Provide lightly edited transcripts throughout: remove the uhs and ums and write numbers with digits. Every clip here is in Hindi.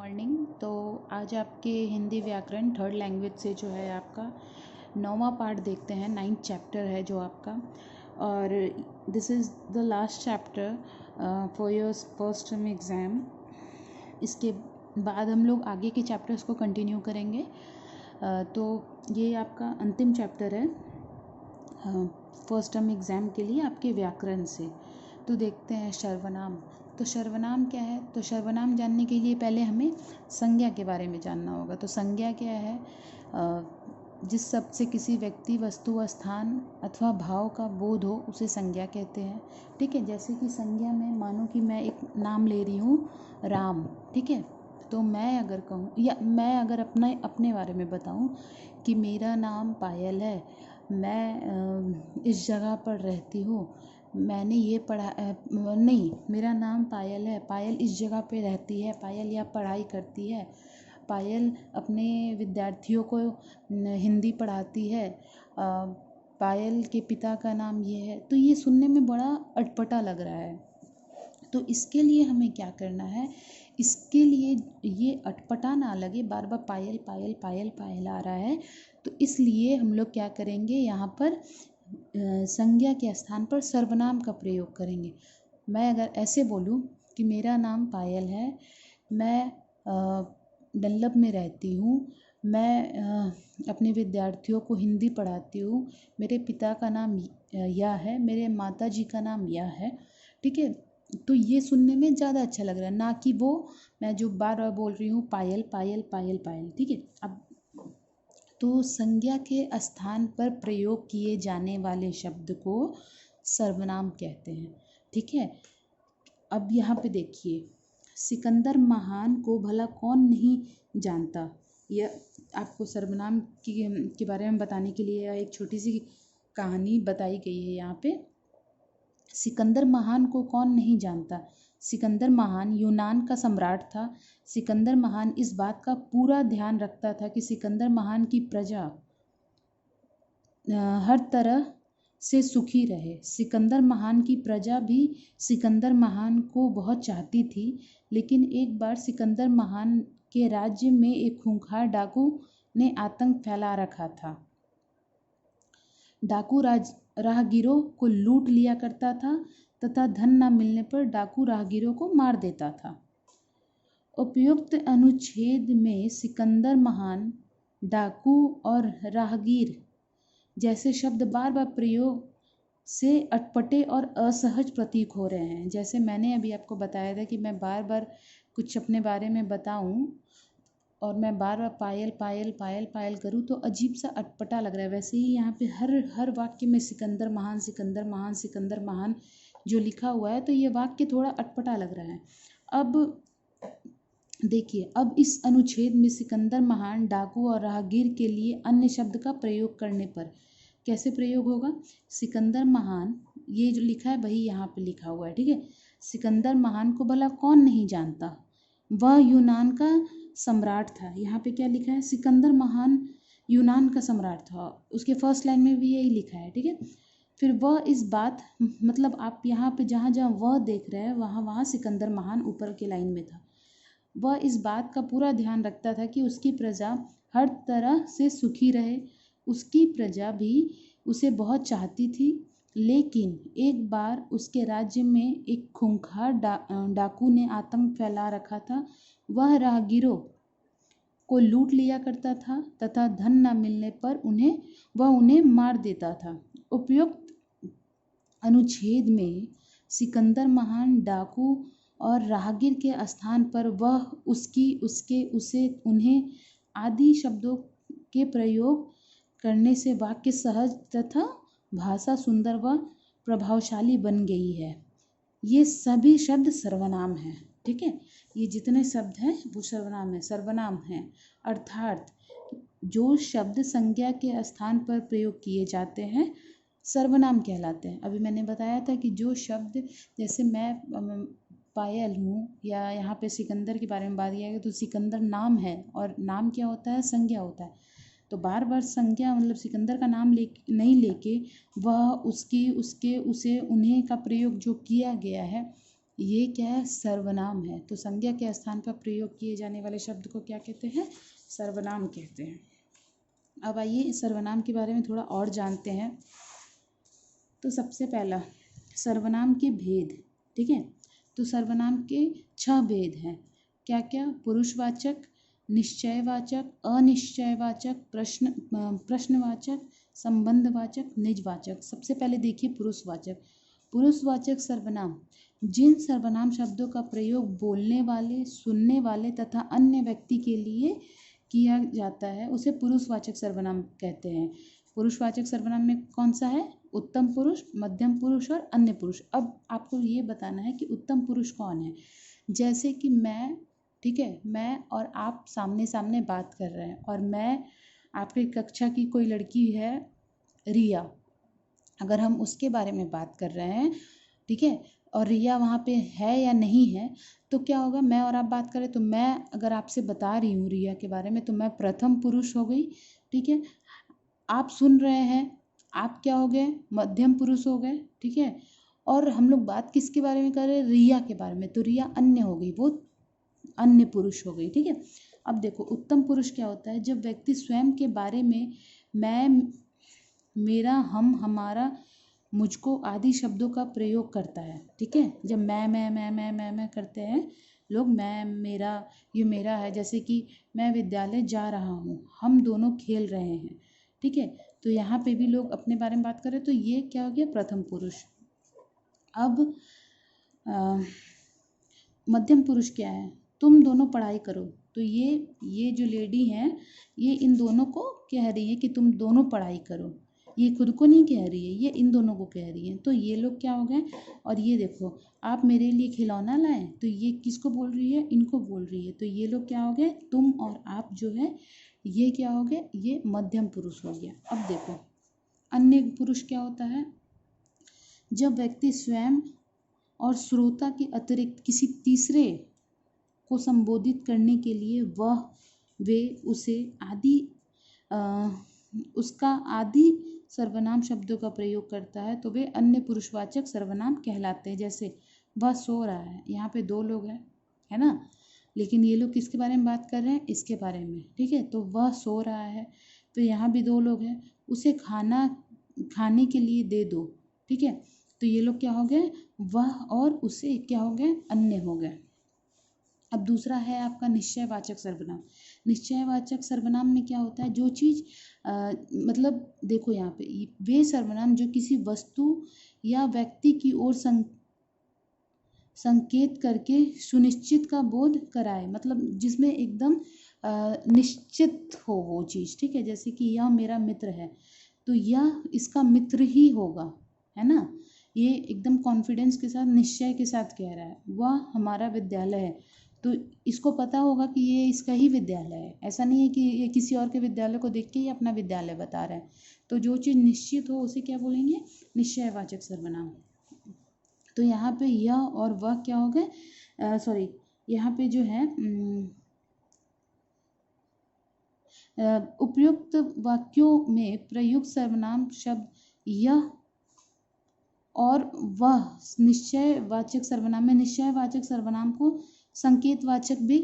मॉर्निंग। तो आज आपके हिंदी व्याकरण थर्ड लैंग्वेज से जो है आपका 9वां पार्ट देखते हैं। 9th चैप्टर है जो आपका, और this is the last chapter for your first term exam. इसके बाद हम लोग आगे के चैप्टर्स को कंटिन्यू करेंगे। तो ये आपका अंतिम चैप्टर है फर्स्ट टर्म एग्ज़ाम के लिए आपके व्याकरण से। तो देखते हैं सर्वनाम। तो सर्वनाम क्या है? तो सर्वनाम जानने के लिए पहले हमें संज्ञा के बारे में जानना होगा। तो संज्ञा क्या है? जिस शब्द से किसी व्यक्ति, वस्तु, स्थान अथवा भाव का बोध हो उसे संज्ञा कहते हैं। ठीक है, जैसे कि संज्ञा में मानो कि मैं एक नाम ले रही हूँ राम। ठीक है, तो मैं अगर कहूँ या मैं अगर अपने बारे में बताऊँ कि मेरा नाम पायल है, मैं इस जगह पर रहती हूँ, मैंने ये पढ़ा नहीं, मेरा नाम पायल है, पायल इस जगह पे रहती है, पायल यह पढ़ाई करती है, पायल अपने विद्यार्थियों को हिंदी पढ़ाती है, पायल के पिता का नाम ये है। तो ये सुनने में बड़ा अटपटा लग रहा है। तो इसके लिए हमें क्या करना है? इसके लिए ये अटपटा ना लगे, बार बार पायल पायल पायल पायल आ रहा है, तो इसलिए हम लोग क्या करेंगे, यहाँ पर संज्ञा के स्थान पर सर्वनाम का प्रयोग करेंगे। मैं अगर ऐसे बोलूँ कि मेरा नाम पायल है, मैं डल्लब में रहती हूँ, मैं अपने विद्यार्थियों को हिंदी पढ़ाती हूँ, मेरे पिता का नाम यह है, मेरे माता जी का नाम यह है। ठीक है, तो ये सुनने में ज़्यादा अच्छा लग रहा है, ना कि वो मैं जो बार बार बोल रही हूँ पायल पायल पायल पायल। ठीक है, अब तो संज्ञा के स्थान पर प्रयोग किए जाने वाले शब्द को सर्वनाम कहते हैं। ठीक है, अब यहाँ पे देखिए, सिकंदर महान को भला कौन नहीं जानता। यह आपको सर्वनाम के बारे में बताने के लिए एक छोटी सी कहानी बताई गई है यहाँ पे। सिकंदर महान को कौन नहीं जानता। सिकंदर महान यूनान का सम्राट था। सिकंदर महान इस बात का पूरा ध्यान रखता था कि सिकंदर महान की प्रजा हर तरह से सुखी रहे। सिकंदर महान की प्रजा भी सिकंदर महान को बहुत चाहती थी, लेकिन एक बार सिकंदर महान के राज्य में एक खूंखार डाकू ने आतंक फैला रखा था। डाकू राहगीरों को लूट लिया करता था तथा धन न मिलने पर डाकू राहगीरों को मार देता था। उपयुक्त अनुच्छेद में सिकंदर महान, डाकू और राहगीर जैसे शब्द बार बार प्रयोग से अटपटे और असहज प्रतीक हो रहे हैं। जैसे मैंने अभी आपको बताया था कि मैं बार बार कुछ अपने बारे में बताऊं और मैं बार बार पायल पायल पायल पायल करूँ तो अजीब सा अटपटा लग रहा है। वैसे ही यहाँ पे हर वाक्य में सिकंदर महान सिकंदर महान सिकंदर महान जो लिखा हुआ है, तो ये वाक्य थोड़ा अटपटा लग रहा है। अब देखिए, अब इस अनुच्छेद में सिकंदर महान, डाकू और राहगीर के लिए अन्य शब्द का प्रयोग करने पर कैसे प्रयोग होगा? सिकंदर महान, ये जो लिखा है वही यहाँ पे लिखा हुआ है। ठीक है, सिकंदर महान को भला कौन नहीं जानता, वह यूनान का सम्राट था। यहाँ पे क्या लिखा है? सिकंदर महान यूनान का सम्राट था। उसके फर्स्ट लाइन में भी यही लिखा है। ठीक है, फिर वह इस बात, मतलब आप यहाँ पे जहाँ जहाँ वह देख रहे हैं वहाँ वहाँ सिकंदर महान ऊपर के लाइन में था। वह इस बात का पूरा ध्यान रखता था कि उसकी प्रजा हर तरह से सुखी रहे। उसकी प्रजा भी उसे बहुत चाहती थी, लेकिन एक बार उसके राज्य में एक खूंखार डाकू ने आतंक फैला रखा था। वह राहगीरों को लूट लिया करता था तथा धन न मिलने पर उन्हें मार देता था। उपयुक्त अनुच्छेद में सिकंदर महान, डाकू और राहगीर के स्थान पर वह, उसकी, उसके, उसे, उन्हें आदि शब्दों के प्रयोग करने से वाक्य सहज तथा भाषा सुंदर व प्रभावशाली बन गई है। ये सभी शब्द सर्वनाम हैं। ठीक है, ये जितने शब्द हैं वो सर्वनाम है। सर्वनाम हैं अर्थात जो शब्द संज्ञा के स्थान पर प्रयोग किए जाते हैं सर्वनाम कहलाते हैं। अभी मैंने बताया था कि जो शब्द, जैसे मैं पायल हूँ, या यहाँ पे सिकंदर के बारे में बात किया गया, तो सिकंदर नाम है और नाम क्या होता है? संज्ञा होता है। तो बार बार संज्ञा मतलब सिकंदर का नाम नहीं लेके वह, उसकी, उसके, उसे, उन्हें का प्रयोग जो किया गया है ये क्या है, सर्वनाम है। तो संज्ञा के स्थान पर प्रयोग किए जाने वाले शब्द को क्या कहते हैं, सर्वनाम कहते हैं। अब आइए इस सर्वनाम के बारे में थोड़ा और जानते हैं। तो सबसे पहला सर्वनाम के भेद, ठीक है। तो सर्वनाम के 6 भेद हैं। क्या क्या, पुरुषवाचक, निश्चयवाचक, अनिश्चयवाचक, प्रश्नवाचक, संबंधवाचक, निजवाचक। सबसे पहले देखिए पुरुषवाचक। पुरुषवाचक सर्वनाम जिन सर्वनाम शब्दों का प्रयोग बोलने वाले, सुनने वाले तथा अन्य व्यक्ति के लिए किया जाता है उसे पुरुषवाचक सर्वनाम कहते हैं। पुरुषवाचक सर्वनाम में कौन सा है, उत्तम पुरुष, मध्यम पुरुष और अन्य पुरुष। अब आपको ये बताना है कि उत्तम पुरुष कौन है। जैसे कि मैं, ठीक है, मैं और आप सामने सामने बात कर रहे हैं और मैं, आपकी कक्षा की कोई लड़की है रिया, अगर हम उसके बारे में बात कर रहे हैं, ठीक है, और रिया वहाँ पे है या नहीं है, तो क्या होगा, मैं और आप बात करें तो मैं अगर आपसे बता रही हूँ रिया के बारे में तो मैं प्रथम पुरुष हो गई, ठीक है। आप सुन रहे हैं, आप क्या हो गए, मध्यम पुरुष हो गए, ठीक है। और हम लोग बात किसके बारे में कर रहे हैं, रिया के बारे में, तो रिया अन्य हो गई, वो अन्य पुरुष हो गई, ठीक है। अब देखो उत्तम पुरुष क्या होता है, जब व्यक्ति स्वयं के बारे में मैं, मेरा, हम, हमारा, मुझको आदि शब्दों का प्रयोग करता है, ठीक है। जब मैं करते हैं लोग, मैं, मेरा, ये मेरा है। जैसे कि मैं विद्यालय जा रहा हूँ, हम दोनों खेल रहे हैं, ठीक है। तो यहाँ पे भी लोग अपने बारे में बात करें तो ये क्या हो गया, प्रथम पुरुष। अब मध्यम पुरुष क्या है, तुम दोनों पढ़ाई करो। तो ये जो लेडी हैं ये इन दोनों को कह रही है कि तुम दोनों पढ़ाई करो। ये खुद को नहीं कह रही है, ये इन दोनों को कह रही है। तो ये लोग क्या हो गए। और ये देखो, आप मेरे लिए खिलौना लाएं, तो ये किसको बोल रही है, इनको बोल रही है। तो ये लोग क्या हो गए, तुम और आप जो है ये क्या हो गए, ये मध्यम पुरुष हो गया। अब देखो अन्य पुरुष क्या होता है, जब व्यक्ति स्वयं और श्रोता के अतिरिक्त किसी तीसरे को संबोधित करने के लिए वह, वे, उसे आदि उसका आदि सर्वनाम शब्दों का प्रयोग करता है तो वे अन्य पुरुषवाचक सर्वनाम कहलाते हैं। जैसे वह सो रहा है, यहाँ पे 2 लोग हैं, है ना, लेकिन ये लोग किसके बारे में बात कर रहे हैं, इसके बारे में, ठीक है। तो वह सो रहा है, तो यहाँ भी 2 लोग हैं, उसे खाना खाने के लिए दे दो, ठीक है। तो ये लोग क्या हो गए, वह और उसे क्या हो गए, अन्य हो गए। अब दूसरा है आपका निश्चयवाचक सर्वनाम। निश्चयवाचक सर्वनाम में क्या होता है, जो चीज़ मतलब देखो यहाँ पे वे सर्वनाम जो किसी वस्तु या व्यक्ति की ओर संकेत करके सुनिश्चित का बोध कराए, मतलब जिसमें एकदम निश्चित हो वो चीज़, ठीक है। जैसे कि यह मेरा मित्र है, तो यह इसका मित्र ही होगा, है ना। ये एकदम कॉन्फिडेंस के साथ, निश्चय के साथ कह रहा है। वह हमारा विद्यालय है, तो इसको पता होगा कि ये इसका ही विद्यालय है। ऐसा नहीं है कि ये किसी और के विद्यालय को देख के ही अपना विद्यालय बता रहा है। तो जो चीज़ निश्चित हो उसे क्या बोलेंगे, निश्चयवाचक सर्वनाम। तो यहाँ पे यह और वह क्या हो गए, सॉरी, यहाँ पे जो है उपयुक्त वाक्यों में प्रयुक्त सर्वनाम शब्द यह और वह निश्चयवाचक सर्वनाम में निश्चयवाचक सर्वनाम को संकेतवाचक भी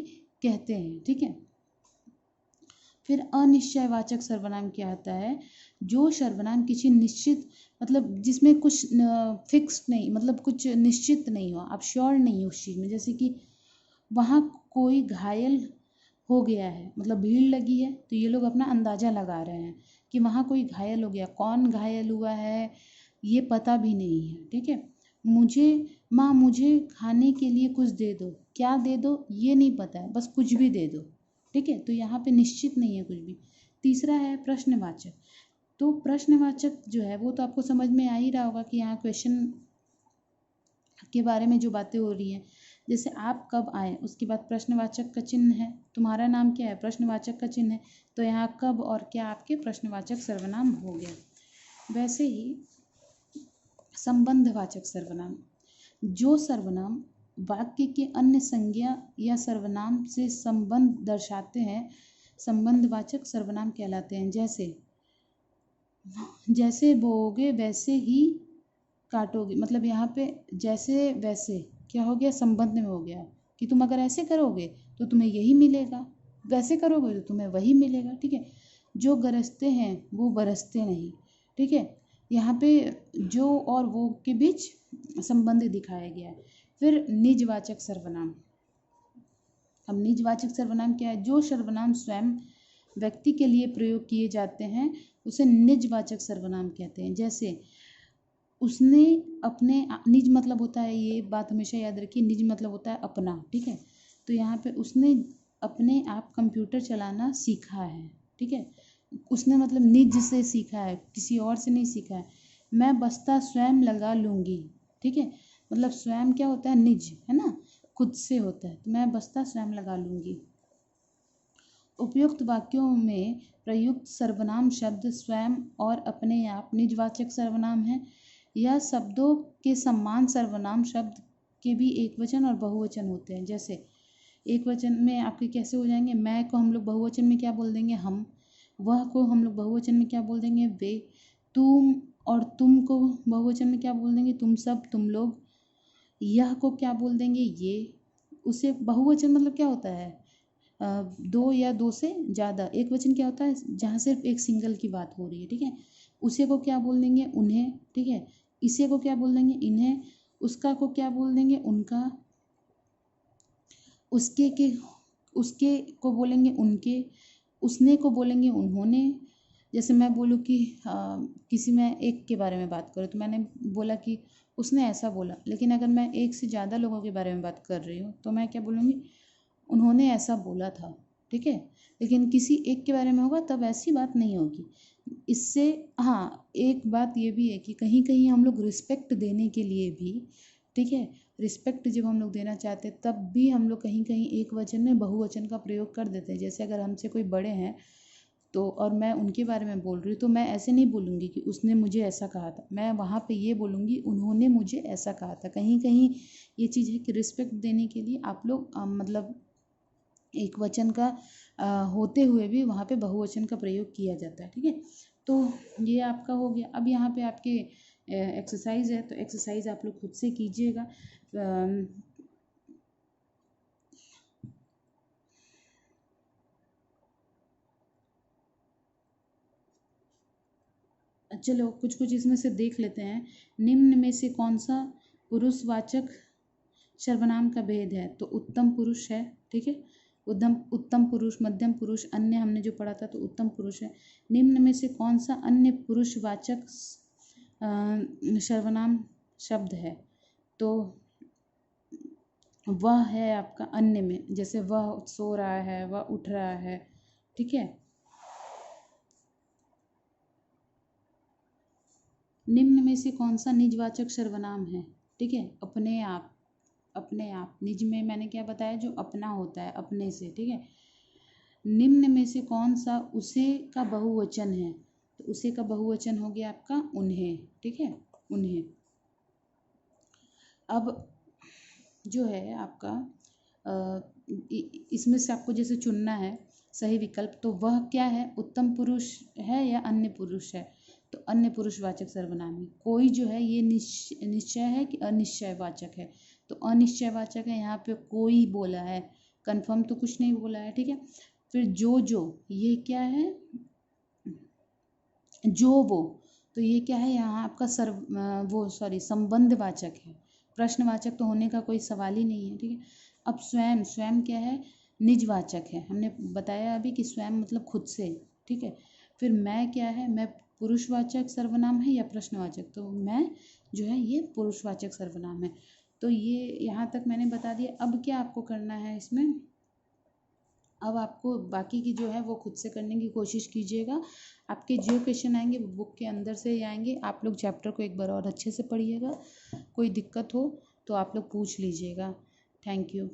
कहते हैं, ठीक है। फिर अनिश्चयवाचक सर्वनाम क्या होता है, जो सर्वनाम किसी निश्चित, मतलब जिसमें कुछ फिक्स नहीं, मतलब कुछ निश्चित नहीं हो, आप श्योर नहीं हो उस चीज़ में। जैसे कि वहाँ कोई घायल हो गया है, मतलब भीड़ लगी है, तो ये लोग अपना अंदाज़ा लगा रहे हैं कि वहाँ कोई घायल हो गया। कौन घायल हुआ है ये पता भी नहीं है, ठीक है। मुझे खाने के लिए कुछ दे दो, क्या दे दो ये नहीं पता है, बस कुछ भी दे दो, ठीक है। तो यहाँ पे निश्चित नहीं है कुछ भी। तीसरा है प्रश्नवाचक। तो प्रश्नवाचक जो है वो तो आपको समझ में आ ही रहा होगा कि यहाँ क्वेश्चन के बारे में जो बातें हो रही हैं। जैसे आप कब आए, उसके बाद प्रश्नवाचक का चिन्ह है, तुम्हारा नाम क्या है, प्रश्नवाचक का चिन्ह है, तो यहाँ कब और क्या आपके प्रश्नवाचक सर्वनाम हो गया। वैसे ही संबंधवाचक सर्वनाम, जो सर्वनाम वाक्य के अन्य संज्ञा या सर्वनाम से संबंध दर्शाते हैं संबंधवाचक सर्वनाम कहलाते हैं। जैसे बोओगे वैसे ही काटोगे, मतलब यहाँ पे जैसे वैसे क्या हो गया, संबंध में हो गया कि तुम अगर ऐसे करोगे तो तुम्हें यही मिलेगा, वैसे करोगे तो तुम्हें वही मिलेगा। ठीक है, जो गरजते हैं वो बरसते नहीं। ठीक है, यहाँ पे जो और वो के बीच संबंध दिखाया गया है। फिर निजवाचक सर्वनाम। अब निजवाचक सर्वनाम क्या है, जो सर्वनाम स्वयं व्यक्ति के लिए प्रयोग किए जाते हैं उसे निजवाचक सर्वनाम कहते हैं। जैसे उसने अपने, निज मतलब होता है, ये बात हमेशा याद रखिए, निज मतलब होता है अपना। ठीक है, तो यहाँ पे उसने अपने आप कंप्यूटर चलाना सीखा है। ठीक है, उसने मतलब निज से सीखा है, किसी और से नहीं सीखा है। मैं बस्ता स्वयं लगा लूँगी। ठीक है, मतलब स्वयं क्या होता है, निज है ना, खुद से होता है। तो मैं बस्ता स्वयं लगा लूँगी। उपयुक्त वाक्यों में प्रयुक्त सर्वनाम शब्द स्वयं और अपने आप निजवाचक सर्वनाम है। यह शब्दों के समान सर्वनाम शब्द के भी एकवचन और बहुवचन होते हैं। जैसे एक वचन में आपके कैसे हो जाएंगे, मैं को हम लोग बहुवचन में क्या बोल देंगे, हम। वह को हम लोग बहुवचन में क्या बोल देंगे, वे। तुम और तुम को बहुवचन में क्या बोल देंगे, तुम सब, तुम लोग। यह को क्या बोल देंगे, ये। उसे बहुवचन मतलब क्या होता है, दो या दो से ज़्यादा। एक वचन क्या होता है, जहाँ सिर्फ एक सिंगल की बात हो रही है। ठीक है, उसे को क्या बोल देंगे, उन्हें। ठीक है, इसे को क्या बोल देंगे, इन्हें। उसका को क्या बोल देंगे, उनका। उसके को बोलेंगे उनके। उसने को बोलेंगे उन्होंने। जैसे मैं बोलूँ कि किसी में एक के बारे में बात करूँ तो मैंने बोला कि उसने ऐसा बोला, लेकिन अगर मैं एक से ज़्यादा लोगों के बारे में बात कर रही हूँ तो मैं क्या बोलूँगी, उन्होंने ऐसा बोला था। ठीक है, लेकिन किसी एक के बारे में होगा तब ऐसी बात नहीं होगी। इससे हाँ, एक बात ये भी है कि कहीं कहीं हम लोग रिस्पेक्ट देने के लिए भी, ठीक है, रिस्पेक्ट जब हम लोग देना चाहते हैं तब भी हम लोग कहीं कहीं एक वचन में बहुवचन का प्रयोग कर देते हैं। जैसे अगर हमसे कोई बड़े हैं तो और मैं उनके बारे में बोल रही हूँ तो मैं ऐसे नहीं बोलूँगी कि उसने मुझे ऐसा कहा था, मैं वहाँ पे ये बोलूँगी उन्होंने मुझे ऐसा कहा था। कहीं कहीं ये चीज़ है कि रिस्पेक्ट देने के लिए आप लोग मतलब एक वचन का होते हुए भी वहाँ पे बहुवचन का प्रयोग किया जाता है। ठीक है, तो ये आपका हो गया। अब यहाँ पे आपके एक्सरसाइज है, तो एक्सरसाइज आप लोग खुद से कीजिएगा। चलो कुछ कुछ इसमें से देख लेते हैं। निम्न में से कौन सा पुरुषवाचक सर्वनाम का भेद है, तो उत्तम पुरुष है। ठीक है, उत्तम पुरुष, मध्यम पुरुष, अन्य हमने जो पढ़ा था तो उत्तम पुरुष है। निम्न में से कौन सा अन्य पुरुषवाचक सर्वनाम शब्द है, तो वह है आपका अन्य में। जैसे वह सो रहा है, वह उठ रहा है। ठीक है, निम्न में से कौन सा निजवाचक सर्वनाम है, ठीक है, अपने आप। अपने आप, निज में मैंने क्या बताया, जो अपना होता है, अपने से। ठीक है, निम्न में से कौन सा उसे का बहुवचन है, तो उसे का बहुवचन हो गया आपका उन्हें। ठीक है, उन्हें। अब जो है आपका इसमें से आपको जैसे चुनना है सही विकल्प, तो वह क्या है, उत्तम पुरुष है या अन्य पुरुष है, तो अन्य पुरुषवाचक सर्वनाम है। कोई जो है ये निश्चय है कि अनिश्चयवाचक है, तो अनिश्चयवाचक है। यहाँ पे कोई बोला है, कंफर्म तो कुछ नहीं बोला है। ठीक है, फिर जो ये क्या है, जो वो, तो ये क्या है यहाँ आपका वो सॉरी संबंधवाचक है, प्रश्नवाचक तो होने का कोई सवाल ही नहीं है। ठीक है, अब स्वयं, स्वयं क्या है, निजवाचक है। हमने बताया अभी कि स्वयं मतलब खुद से। ठीक है, फिर मैं क्या है, मैं पुरुषवाचक सर्वनाम है या प्रश्नवाचक, तो मैं जो है ये पुरुषवाचक सर्वनाम है। तो ये यहाँ तक मैंने बता दिया। अब क्या आपको करना है इसमें, अब आपको बाकी की जो है वो खुद से करने की कोशिश कीजिएगा। आपके जो क्वेश्चन आएंगे वो बुक के अंदर से ही आएंगे। आप लोग चैप्टर को एक बार और अच्छे से पढ़िएगा। कोई दिक्कत हो तो आप लोग पूछ लीजिएगा। Thank you.